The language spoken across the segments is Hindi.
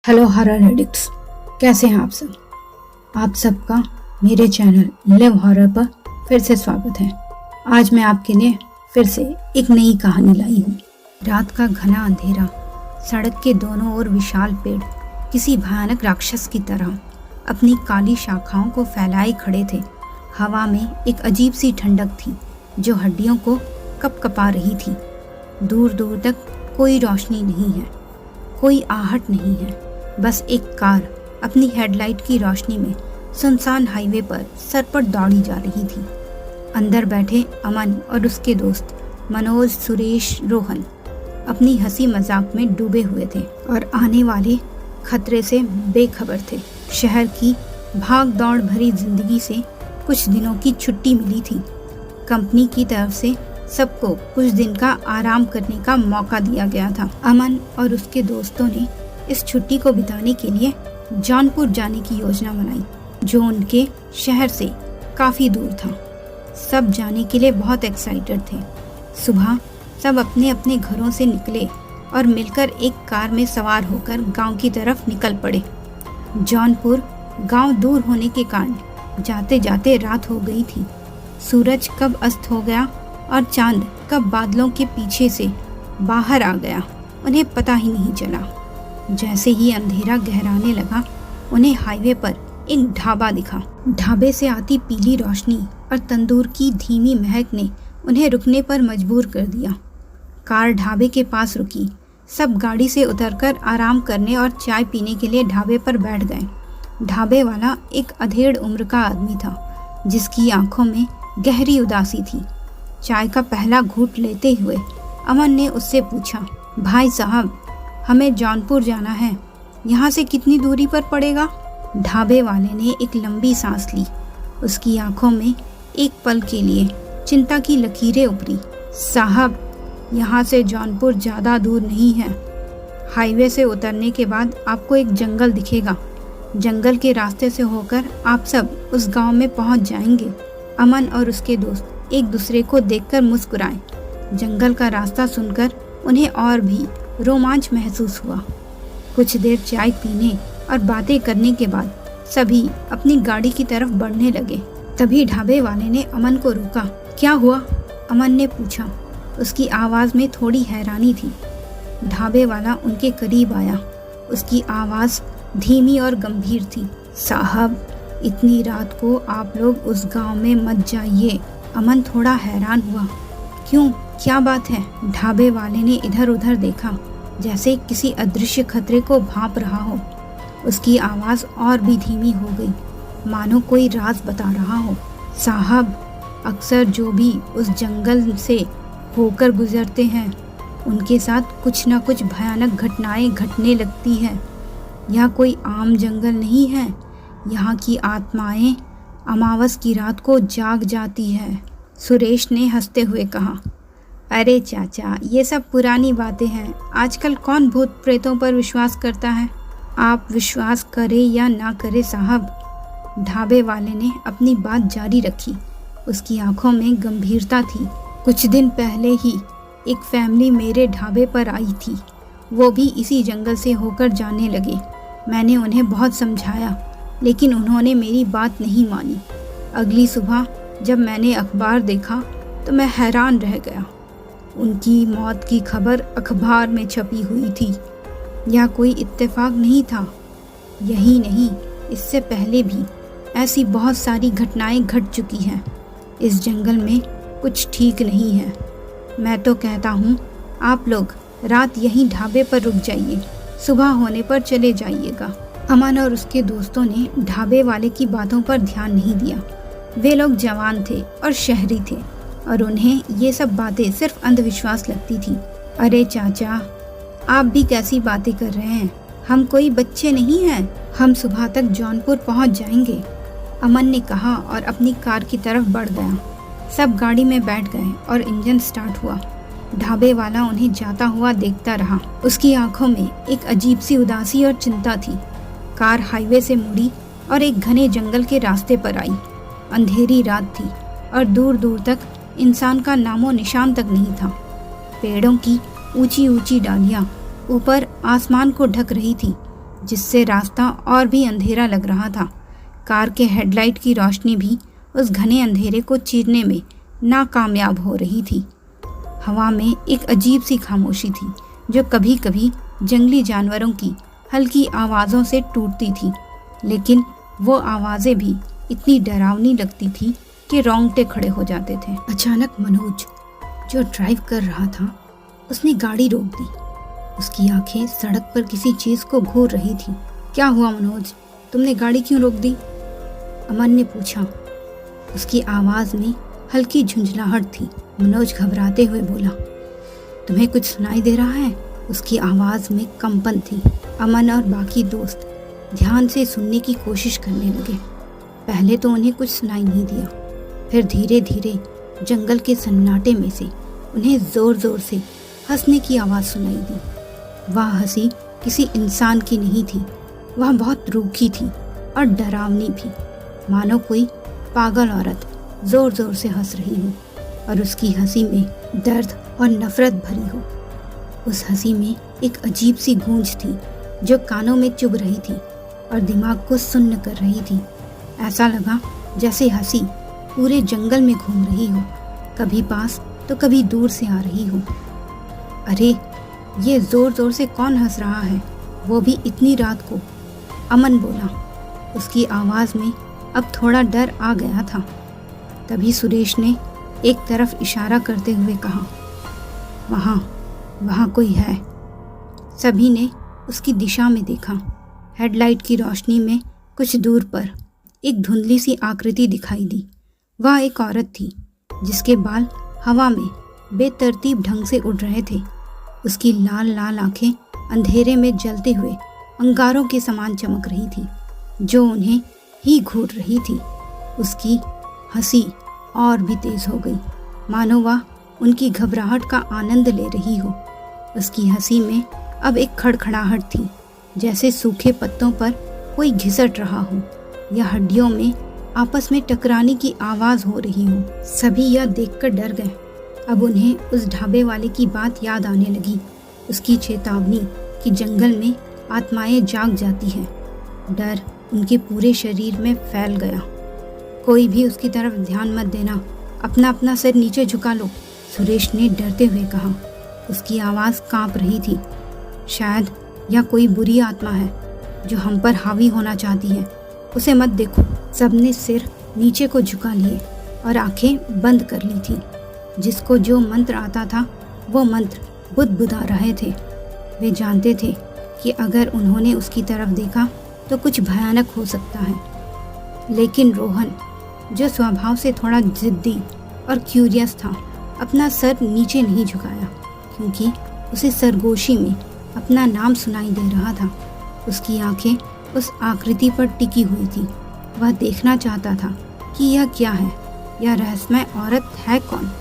हेलो हॉरर एडिक्ट्स, कैसे हैं आप सब। आप सबका मेरे चैनल लिव हॉरर पर फिर से स्वागत है। आज मैं आपके लिए फिर से एक नई कहानी लाई हूँ। रात का घना अंधेरा, सड़क के दोनों ओर विशाल पेड़ किसी भयानक राक्षस की तरह अपनी काली शाखाओं को फैलाए खड़े थे। हवा में एक अजीब सी ठंडक थी जो हड्डियों को कपकपा रही थी। दूर दूर तक कोई रोशनी नहीं है, कोई आहट नहीं है, बस एक कार अपनी हेडलाइट की रोशनी में सुनसान हाईवे पर सरपट दौड़ी जा रही थी। अंदर बैठे अमन और उसके दोस्त मनोज, सुरेश, रोहन अपनी हंसी मजाक में डूबे हुए थे और आने वाले खतरे से बेखबर थे। शहर की भाग दौड़ भरी जिंदगी से कुछ दिनों की छुट्टी मिली थी। कंपनी की तरफ से सबको कुछ दिन का आराम करने का मौका दिया गया था। अमन और उसके दोस्तों ने इस छुट्टी को बिताने के लिए जौनपुर जाने की योजना बनाई, जो उनके शहर से काफी दूर था। सब जाने के लिए बहुत एक्साइटेड थे। सुबह सब अपने अपने घरों से निकले और मिलकर एक कार में सवार होकर गांव की तरफ निकल पड़े। जौनपुर गांव दूर होने के कारण जाते जाते रात हो गई थी। सूरज कब अस्त हो गया और चांद कब बादलों के पीछे से बाहर आ गया, उन्हें पता ही नहीं चला। जैसे ही अंधेरा गहराने लगा, उन्हें हाईवे पर एक ढाबा दिखा। ढाबे से आती पीली रोशनी और तंदूर की धीमी महक ने उन्हें रुकने पर मजबूर कर दिया। कार ढाबे के पास रुकी। सब गाड़ी से उतरकर आराम करने और चाय पीने के लिए ढाबे पर बैठ गए। ढाबे वाला एक अधेड़ उम्र का आदमी था, जिसकी आंखों में गहरी उदासी थी। चाय का पहला घूंट लेते हुए अमन ने उससे पूछा, भाई साहब, हमें जौनपुर जाना है, यहाँ से कितनी दूरी पर पड़ेगा? ढाबे वाले ने एक लंबी सांस ली। उसकी आंखों में एक पल के लिए चिंता की लकीरें उभरी। साहब, यहाँ से जौनपुर ज़्यादा दूर नहीं है। हाईवे से उतरने के बाद आपको एक जंगल दिखेगा। जंगल के रास्ते से होकर आप सब उस गांव में पहुँच जाएंगे। अमन और उसके दोस्त एक दूसरे को देखकर मुस्कुराए। जंगल का रास्ता सुनकर उन्हें और भी रोमांच महसूस हुआ। कुछ देर चाय पीने और बातें करने के बाद सभी अपनी गाड़ी की तरफ बढ़ने लगे। तभी ढाबे वाले ने अमन को रोका। क्या हुआ? अमन ने पूछा। उसकी आवाज़ में थोड़ी हैरानी थी। ढाबे वाला उनके करीब आया। उसकी आवाज़ धीमी और गंभीर थी। साहब, इतनी रात को आप लोग उस गांव में मत जाइए। अमन थोड़ा हैरान हुआ। क्यों, क्या बात है? ढाबे वाले ने इधर उधर देखा, जैसे किसी अदृश्य खतरे को भांप रहा हो। उसकी आवाज़ और भी धीमी हो गई, मानो कोई राज बता रहा हो। साहब, अक्सर जो भी उस जंगल से होकर गुजरते हैं, उनके साथ कुछ न कुछ भयानक घटनाएं घटने लगती है। यह कोई आम जंगल नहीं है। यहाँ की आत्माएं अमावस की रात को जाग जाती है। सुरेश ने हंसते हुए कहा। अरे चाचा, ये सब पुरानी बातें हैं। आजकल कौन भूत प्रेतों पर विश्वास करता है? आप विश्वास करें या ना करें साहब, ढाबे वाले ने अपनी बात जारी रखी। उसकी आंखों में गंभीरता थी। कुछ दिन पहले ही एक फैमिली मेरे ढाबे पर आई थी। वो भी इसी जंगल से होकर जाने लगे। मैंने उन्हें बहुत समझाया, लेकिन उन्होंने मेरी बात नहीं मानी। अगली सुबह जब मैंने अखबार देखा तो मैं हैरान रह गया। उनकी मौत की खबर अखबार में छपी हुई थी। यह कोई इत्तेफाक नहीं था। यही नहीं, इससे पहले भी ऐसी बहुत सारी घटनाएं घट चुकी हैं। इस जंगल में कुछ ठीक नहीं है। मैं तो कहता हूँ, आप लोग रात यहीं ढाबे पर रुक जाइए, सुबह होने पर चले जाइएगा। अमन और उसके दोस्तों ने ढाबे वाले की बातों पर ध्यान नहीं दिया। वे लोग जवान थे और शहरी थे और उन्हें ये सब बातें सिर्फ अंधविश्वास लगती थी। अरे चाचा, आप भी कैसी बातें कर रहे हैं? हम कोई बच्चे नहीं हैं। हम सुबह तक जौनपुर पहुंच जाएंगे, अमन ने कहा और अपनी कार की तरफ बढ़ गया। सब गाड़ी में बैठ गए और इंजन स्टार्ट हुआ। ढाबे वाला उन्हें जाता हुआ देखता रहा। उसकी आंखों में एक अजीब सी उदासी और चिंता थी। कार हाईवे से मुड़ी और एक घने जंगल के रास्ते पर आई। अंधेरी रात थी और दूर दूर तक इंसान का नामो निशान तक नहीं था। पेड़ों की ऊंची ऊंची डालियां ऊपर आसमान को ढक रही थी। जिससे रास्ता और भी अंधेरा लग रहा था। कार के हेडलाइट की रोशनी भी उस घने अंधेरे को चीरने में नाकामयाब हो रही थी। हवा में एक अजीब सी खामोशी थी जो कभी कभी जंगली जानवरों की हल्की आवाज़ों से टूटती थी, लेकिन वो आवाज़ें भी इतनी डरावनी लगती थी कि रोंगटे खड़े हो जाते थे। अचानक मनोज, जो ड्राइव कर रहा था, उसने गाड़ी रोक दी। उसकी आंखें सड़क पर किसी चीज़ को घूर रही थी। क्या हुआ मनोज, तुमने गाड़ी क्यों रोक दी? अमन ने पूछा। उसकी आवाज़ में हल्की झुंझलाहट थी। मनोज घबराते हुए बोला, तुम्हें कुछ सुनाई दे रहा है? उसकी आवाज़ में कंपन थी। अमन और बाकी दोस्त ध्यान से सुनने की कोशिश करने लगे। पहले तो उन्हें कुछ सुनाई नहीं दिया, फिर धीरे धीरे जंगल के सन्नाटे में से उन्हें ज़ोर ज़ोर से हंसने की आवाज़ सुनाई दी। वह हंसी किसी इंसान की नहीं थी, वह बहुत रूखी थी और डरावनी भी, मानो कोई पागल औरत ज़ोर ज़ोर से हंस रही हो और उसकी हंसी में दर्द और नफ़रत भरी हो। उस हंसी में एक अजीब सी गूंज थी जो कानों में चुभ रही थी और दिमाग को सुन्न कर रही थी। ऐसा लगा जैसे हंसी पूरे जंगल में घूम रही हो, कभी पास तो कभी दूर से आ रही हो। अरे, ये ज़ोर ज़ोर से कौन हंस रहा है, वो भी इतनी रात को? अमन बोला। उसकी आवाज़ में अब थोड़ा डर आ गया था। तभी सुरेश ने एक तरफ इशारा करते हुए कहा, वहाँ कोई है। सभी ने उसकी दिशा में देखा। हेडलाइट की रोशनी में कुछ दूर पर एक धुंधली सी आकृति दिखाई दी। वह एक औरत थी जिसके बाल हवा में बेतरतीब ढंग से उड़ रहे थे। उसकी लाल लाल आंखें अंधेरे में जलते हुए अंगारों के समान चमक रही थी जो उन्हें ही घूर रही थी। उसकी हंसी और भी तेज हो गई, मानो वह उनकी घबराहट का आनंद ले रही हो। उसकी हंसी में अब एक खड़खड़ाहट थी, जैसे सूखे पत्तों पर कोई घिसट रहा हो या हड्डियों में आपस में टकराने की आवाज़ हो रही हो। सभी यह देखकर डर गए। अब उन्हें उस ढाबे वाले की बात याद आने लगी, उसकी चेतावनी कि जंगल में आत्माएं जाग जाती हैं। डर उनके पूरे शरीर में फैल गया। कोई भी उसकी तरफ ध्यान मत देना, अपना अपना सिर नीचे झुका लो, सुरेश ने डरते हुए कहा। उसकी आवाज़ कांप रही थी। शायद यह कोई बुरी आत्मा है जो हम पर हावी होना चाहती है, उसे मत देखो। सबने सिर नीचे को झुका लिए और आंखें बंद कर ली थी। जिसको जो मंत्र आता था वो मंत्र बुदबुदा रहे थे। वे जानते थे कि अगर उन्होंने उसकी तरफ देखा तो कुछ भयानक हो सकता है। लेकिन रोहन, जो स्वभाव से थोड़ा जिद्दी और क्यूरियस था, अपना सर नीचे नहीं झुकाया क्योंकि उसे सरगोशी में अपना नाम सुनाई दे रहा था। उसकी आंखें उस आकृति पर टिकी हुई थी। वह देखना चाहता था कि यह क्या है, यह रहस्यमय औरत है कौन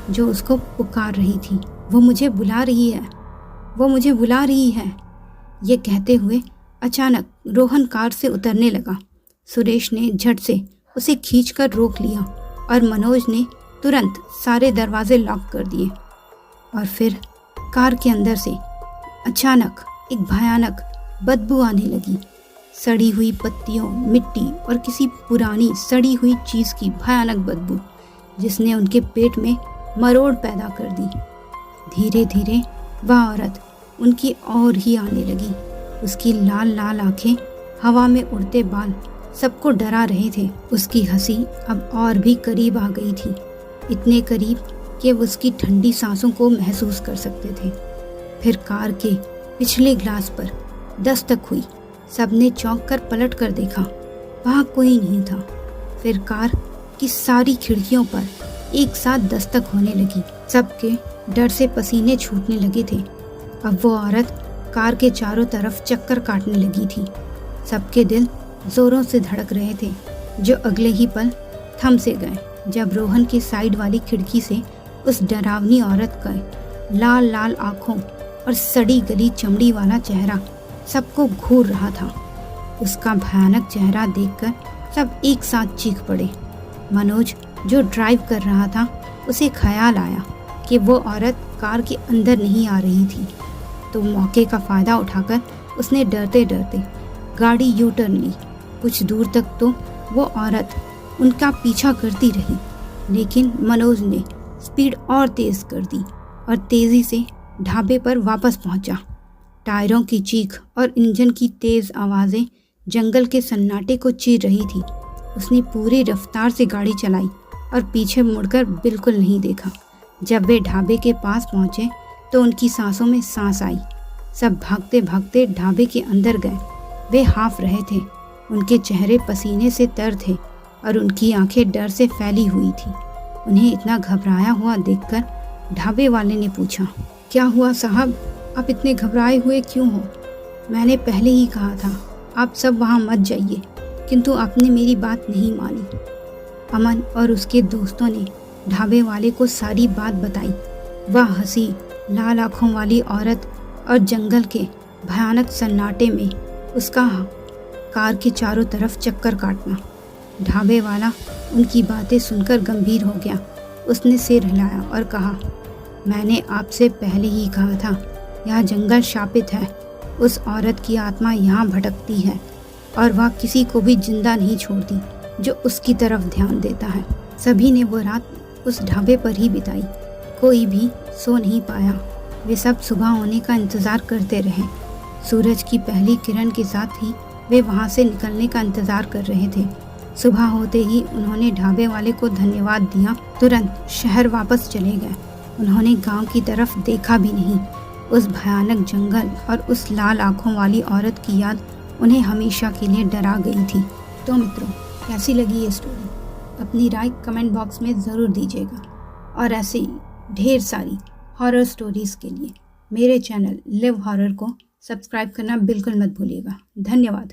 जो उसको पुकार रही थी। वो मुझे बुला रही है, वो मुझे बुला रही है। ये कहते हुए अचानक रोहन कार से उतरने लगा। सुरेश ने झट से उसे खींचकर रोक लिया और मनोज ने तुरंत सारे दरवाजे लॉक कर दिए। और फिर कार के अंदर से अचानक एक भयानक बदबू आने लगी। सड़ी हुई पत्तियों, मिट्टी और किसी पुरानी सड़ी हुई चीज़ की भयानक बदबू, जिसने उनके पेट में मरोड़ पैदा कर दी। धीरे धीरे वह औरत उनकी ओर ही आने लगी। उसकी लाल लाल आंखें, हवा में उड़ते बाल सबको डरा रहे थे। उसकी हंसी अब और भी करीब आ गई थी, इतने करीब कि वो उसकी ठंडी सांसों को महसूस कर सकते थे। फिर कार के पिछले ग्लास पर दस्तक हुई। सबने चौंक कर पलट कर देखा, वहाँ कोई नहीं था। फिर कार की सारी खिड़कियों पर एक साथ दस्तक होने लगी। सबके डर से पसीने छूटने लगे थे। अब वो औरत कार के चारों तरफ चक्कर काटने लगी थी। सबके दिल जोरों से धड़क रहे थे, जो अगले ही पल थम से गए जब रोहन की साइड वाली खिड़की से उस डरावनी औरत का लाल लाल आँखों और सड़ी गली चमड़ी वाला चेहरा सबको घूर रहा था। उसका भयानक चेहरा देखकर सब एक साथ चीख पड़े। मनोज, जो ड्राइव कर रहा था, उसे ख्याल आया कि वो औरत कार के अंदर नहीं आ रही थी, तो मौके का फ़ायदा उठाकर उसने डरते डरते गाड़ी यू टर्न ली। कुछ दूर तक तो वो औरत उनका पीछा करती रही, लेकिन मनोज ने स्पीड और तेज़ कर दी और तेज़ी से ढाबे पर वापस पहुंचा। टायरों की चीख और इंजन की तेज़ आवाज़ें जंगल के सन्नाटे को चीर रही थी। उसने पूरी रफ्तार से गाड़ी चलाई और पीछे मुड़कर बिल्कुल नहीं देखा। जब वे ढाबे के पास पहुंचे तो उनकी सांसों में सांस आई। सब भागते भागते ढाबे के अंदर गए। वे हाफ रहे थे, उनके चेहरे पसीने से तर थे और उनकी आंखें डर से फैली हुई थी। उन्हें इतना घबराया हुआ देखकर ढाबे वाले ने पूछा, क्या हुआ साहब, आप इतने घबराए हुए क्यों हो? मैंने पहले ही कहा था आप सब वहाँ मत जाइए, किंतु आपने मेरी बात नहीं मानी। अमन और उसके दोस्तों ने ढाबे वाले को सारी बात बताई। वह हंसी, लाल आँखों वाली औरत और जंगल के भयानक सन्नाटे में उसका कार के चारों तरफ चक्कर काटना। ढाबे वाला उनकी बातें सुनकर गंभीर हो गया। उसने सिर हिलाया और कहा, मैंने आपसे पहले ही कहा था यह जंगल शापित है। उस औरत की आत्मा यहाँ भटकती है और वह किसी को भी जिंदा नहीं छोड़ती जो उसकी तरफ ध्यान देता है। सभी ने वो रात उस ढाबे पर ही बिताई। कोई भी सो नहीं पाया। वे सब सुबह होने का इंतज़ार करते रहे। सूरज की पहली किरण के साथ ही वे वहाँ से निकलने का इंतज़ार कर रहे थे। सुबह होते ही उन्होंने ढाबे वाले को धन्यवाद दिया। तुरंत शहर वापस चले गए। उन्होंने गांव की तरफ देखा भी नहीं। उस भयानक जंगल और उस लाल आँखों वाली औरत की याद उन्हें हमेशा के लिए डरा गई थी। तो मित्रों, कैसी लगी ये स्टोरी? अपनी राय कमेंट बॉक्स में ज़रूर दीजिएगा और ऐसे ही ढेर सारी हॉरर स्टोरीज़ के लिए मेरे चैनल लिव हॉरर को सब्सक्राइब करना बिल्कुल मत भूलिएगा। धन्यवाद।